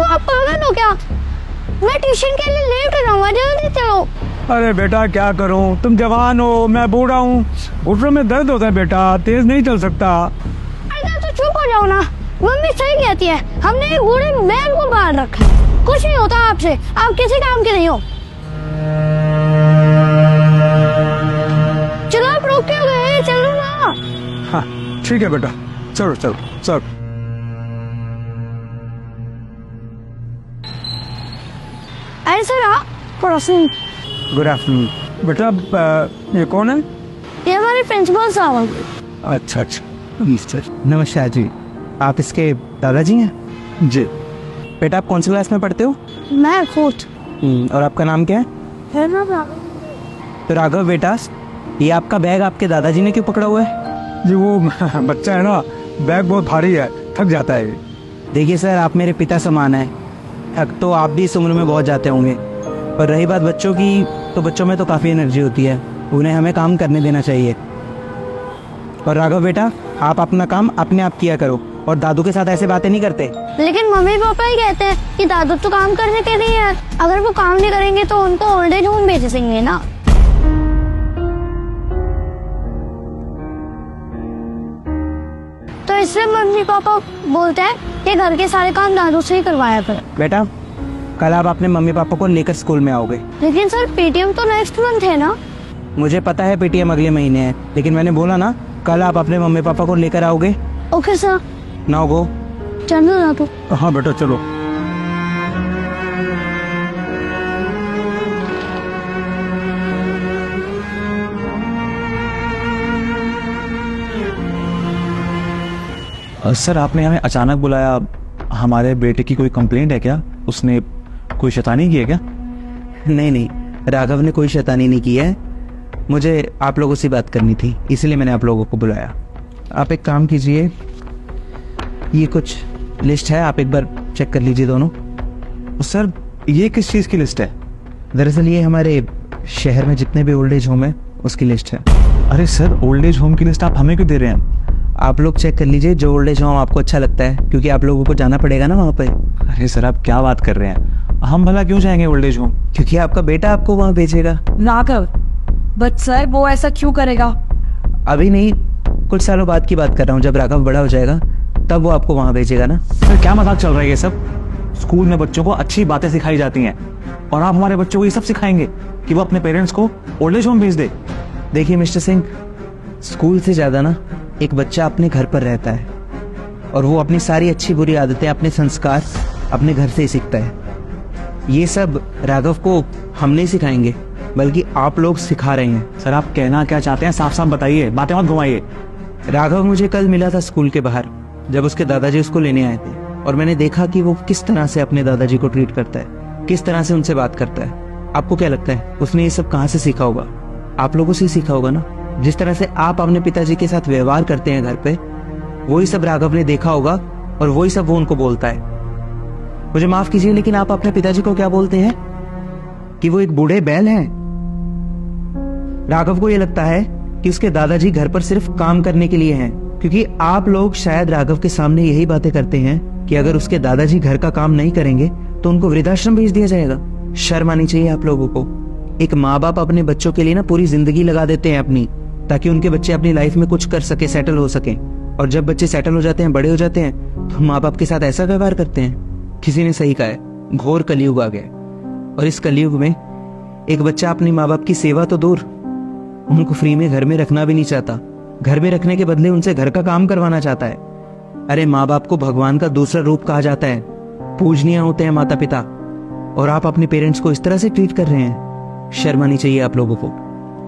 आप पागल हो क्या? मैं ट्यूशन के लिए लेट हो जाऊंगा, जल्दी चलो। अरे बेटा क्या करूं, तुम जवान हो, मैं बूढ़ा हूँ, घुटनों में दर्द होता है बेटा, तेज नहीं चल सकता। अरे तो चुप हो जाओ ना, मम्मी सही कहती है, हमने एक बूढ़े बैल को बांध रखा है, कुछ नहीं होता आपसे, आप किसी काम के नहीं हो। चलो आप रोक क्यों गए, चलो ना। हाँ ठीक है बेटा, चलो चलो चलो। अरे सर आप पड़ोसी। Good afternoon. बेटा ये कौन है? ये हमारे प्रिंसिपल साहब। अच्छा अच्छा, नमस्कार जी, आप इसके दादाजी हैं? जी। बेटा आप कौन सी क्लास में पढ़ते हो? मैं फोर्थ। और आपका नाम क्या है? तो राघव बेटा, ये आपका बैग आपके दादाजी ने क्यों पकड़ा हुआ है? जी वो बच्चा है ना, बैग बहुत भारी है, थक जाता है। देखिए सर, आप मेरे पिता समान हैं, थक तो आप भी इस उम्र में बहुत जाते होंगे, पर रही बात बच्चों की, तो बच्चों में तो काफ़ी एनर्जी होती है, उन्हें हमें काम करने देना चाहिए। और राघव बेटा, आप अपना काम अपने आप किया करो और दादू के साथ ऐसे बातें नहीं करते। लेकिन मम्मी पापा ही कहते हैं कि दादू तो काम करने के लिए है, अगर वो काम नहीं करेंगे तो उनको ओल्ड एज होम भेज देंगे ना। तो इसलिए मम्मी पापा बोलते हैं कि घर के सारे काम दादू से ही करवाया कर। बेटा कल आप अपने मम्मी पापा को लेकर स्कूल में आओगे। लेकिन सर पेटीएम तो नेक्स्ट मंथ है ना। मुझे पता है पेटीएम अगले महीने है, लेकिन मैंने बोला ना कल आप अपने मम्मी पापा को लेकर आओगे। Okay sir. Now go. चलो ना तो। हाँ बेटा चलो। सर आपने हमें अचानक बुलाया, हमारे बेटे की कोई कंप्लेंट है क्या? उसने कोई शैतानी की है क्या? नहीं, राघव ने कोई शैतानी नहीं की है, मुझे आप लोगों से बात करनी थी, इसलिए मैंने आप लोगों को बुलाया। आप एक काम कीजिए, ये कुछ लिस्ट है, आप एक बार चेक कर लीजिए दोनों। सर ये किस चीज़ की लिस्ट है? दरअसल ये हमारे शहर में जितने भी ओल्ड एज होम है उसकी लिस्ट है। अरे सर ओल्ड एज होम की लिस्ट आप हमें क्यों दे रहे हैं? आप लोग चेक कर लीजिए जो ओल्ड एज होम आपको अच्छा लगता है, क्योंकि आप लोगों को जाना पड़ेगा ना वहाँ पे। अरे सर आप क्या बात कर रहे हैं, हम भला क्यों जाएंगे ओल्ड एज होम? क्योंकि आपका बेटा आपको वहाँ भेजेगा। राघव, बट सर वो ऐसा क्यों करेगा? अभी नहीं, कुछ सालों बाद की बात कर रहा हूँ, जब राघव बड़ा हो जाएगा तब वो आपको वहाँ भेजेगा ना। सर क्या मजाक चल रहा है ये सब? स्कूल में बच्चों को अच्छी बातें सिखाई जाती हैं और आप हमारे बच्चों को ये सब सिखाएंगे कि वो अपने पेरेंट्स को ओल्ड एज होम भेज दे? देखिए मिस्टर सिंह, स्कूल से ज्यादा ना एक बच्चा अपने घर पर रहता है और वो अपनी सारी अच्छी बुरी आदतें, अपने संस्कार अपने घर से ही सीखता है। ये सब राघव को हम नहीं सिखाएंगे, बल्कि आप लोग सिखा रहे हैं। सर आप कहना क्या चाहते हैं, साफ साफ बताइए, बातें मत घुमाइए। राघव मुझे कल मिला था स्कूल के बाहर, जब उसके दादाजी उसको लेने आए थे, और मैंने देखा कि वो किस तरह से अपने दादाजी को ट्रीट करता है, किस तरह से उनसे बात करता है। आपको क्या लगता है उसने ये सब कहाँ से सीखा होगा? आप लोगों से ही सीखा होगा ना। जिस तरह से आप अपने पिताजी के साथ व्यवहार करते हैं घर पे, वही सब राघव ने देखा होगा और वही सब वो उनको बोलता है। मुझे माफ कीजिए, लेकिन आप अपने पिताजी को क्या बोलते हैं कि वो एक बूढ़े बैल हैं। राघव को ये लगता है कि उसके दादाजी घर पर सिर्फ काम करने के लिए हैं, क्योंकि आप लोग शायद राघव के सामने यही बातें करते हैं कि अगर उसके दादाजी घर का काम नहीं करेंगे तो उनको वृद्धाश्रम भेज दिया जाएगा। शर्म आनी चाहिए आप लोगों को। एक माँ बाप अपने बच्चों के लिए ना पूरी जिंदगी लगा देते हैं अपनी, ताकि उनके बच्चे अपनी लाइफ में कुछ कर सके, सेटल हो सके। और जब बच्चे सेटल हो जाते हैं, बड़े हो जाते हैं, तो माँ बाप के साथ ऐसा व्यवहार करते हैं। किसी ने सही कहा है, घोर कलयुग आ गया, और इस कलयुग में एक बच्चा अपनी माँ बाप की सेवा तो दूर, उनको फ्री में घर में रखना भी नहीं चाहता। घर में रखने के बदले उनसे घर का काम करवाना चाहता है। अरे माँ बाप को भगवान का दूसरा रूप कहा जाता है, पूजनीय होते हैं माता पिता, और आप अपने पेरेंट्स को इस तरह से ट्रीट कर रहे हैं। शर्म आनी चाहिए आप लोगों को।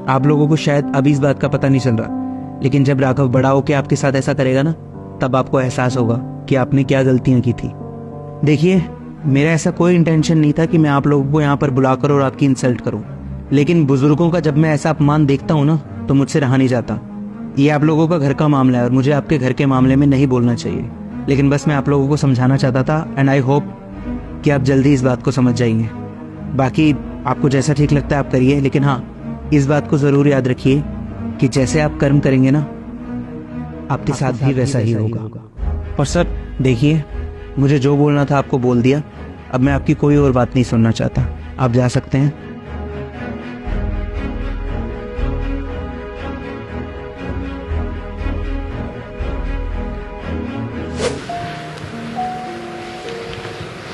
आप लोगों को शायद अभी इस बात का पता नहीं चल रहा, लेकिन जब राघव बड़ा होकर आपके साथ ऐसा करेगा ना, तब आपको एहसास होगा कि आपने क्या गलतियां की थी। देखिए, मेरा ऐसा कोई इंटेंशन नहीं था कि मैं आप लोगों को यहाँ पर बुलाकर और आपकी इंसल्ट करूं, लेकिन बुजुर्गों का जब मैं ऐसा अपमान देखता हूँ ना, तो मुझसे रहा नहीं जाता। ये आप लोगों का घर का मामला है और मुझे आपके घर के मामले में नहीं बोलना चाहिए, लेकिन बस मैं आप लोगों को समझाना चाहता था, एंड आई होप कि आप जल्दी इस बात को समझ जाएंगे। बाकी आपको जैसा ठीक लगता है आप करिए, लेकिन हाँ, इस बात को जरूर याद रखिए कि जैसे आप कर्म करेंगे ना, आपके साथ भी वैसा ही होगा। और सर देखिए, मुझे जो बोलना था आपको बोल दिया, अब मैं आपकी कोई और बात नहीं सुनना चाहता, आप जा सकते हैं।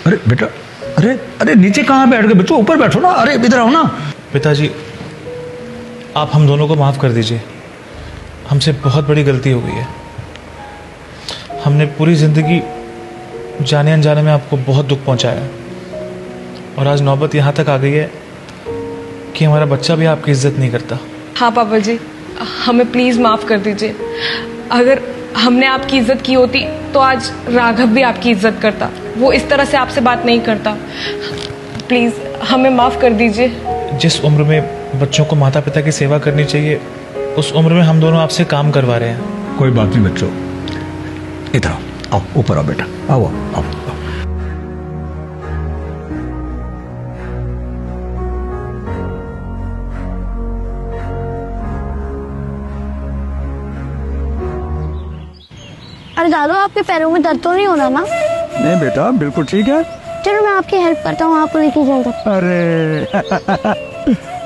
अरे बेटा, अरे अरे नीचे कहाँ बैठ गए बच्चों, ऊपर बैठो ना। अरे इधर आओ ना। पिताजी, आप हम दोनों को माफ़ कर दीजिए। हमसे बहुत बड़ी गलती हो गई है। हमने पूरी ज़िंदगी जाने अनजाने में आपको बहुत दुख पहुंचाया है, और आज नौबत यहाँ तक आ गई है कि हमारा बच्चा भी आपकी इज्जत नहीं करता। हाँ पापा जी, हमें प्लीज़ माफ़ कर दीजिए। अगर हमने आपकी इज्जत की होती तो आज राघव भी आपकी इज्जत करता। वो इस तरह से आपसे बात नहीं करता। प्लीज़ हमें माफ़ कर दीजिए। जिस उम्र में बच्चों को माता पिता की सेवा करनी चाहिए, उस उम्र में हम दोनों आपसे काम करवा रहे हैं। कोई बात नहीं बच्चों, इधर आओ, आओ ऊपर आओ बेटा, आओ आओ, आओ। अरे दादू, आपके पैरों में दर्द तो नहीं हो रहा ना? नहीं बेटा, बिल्कुल ठीक है। चलो मैं आपकी हेल्प करता हूँ, आप लेके जाओ। अरे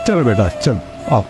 चलो बेटा, चलो आओ।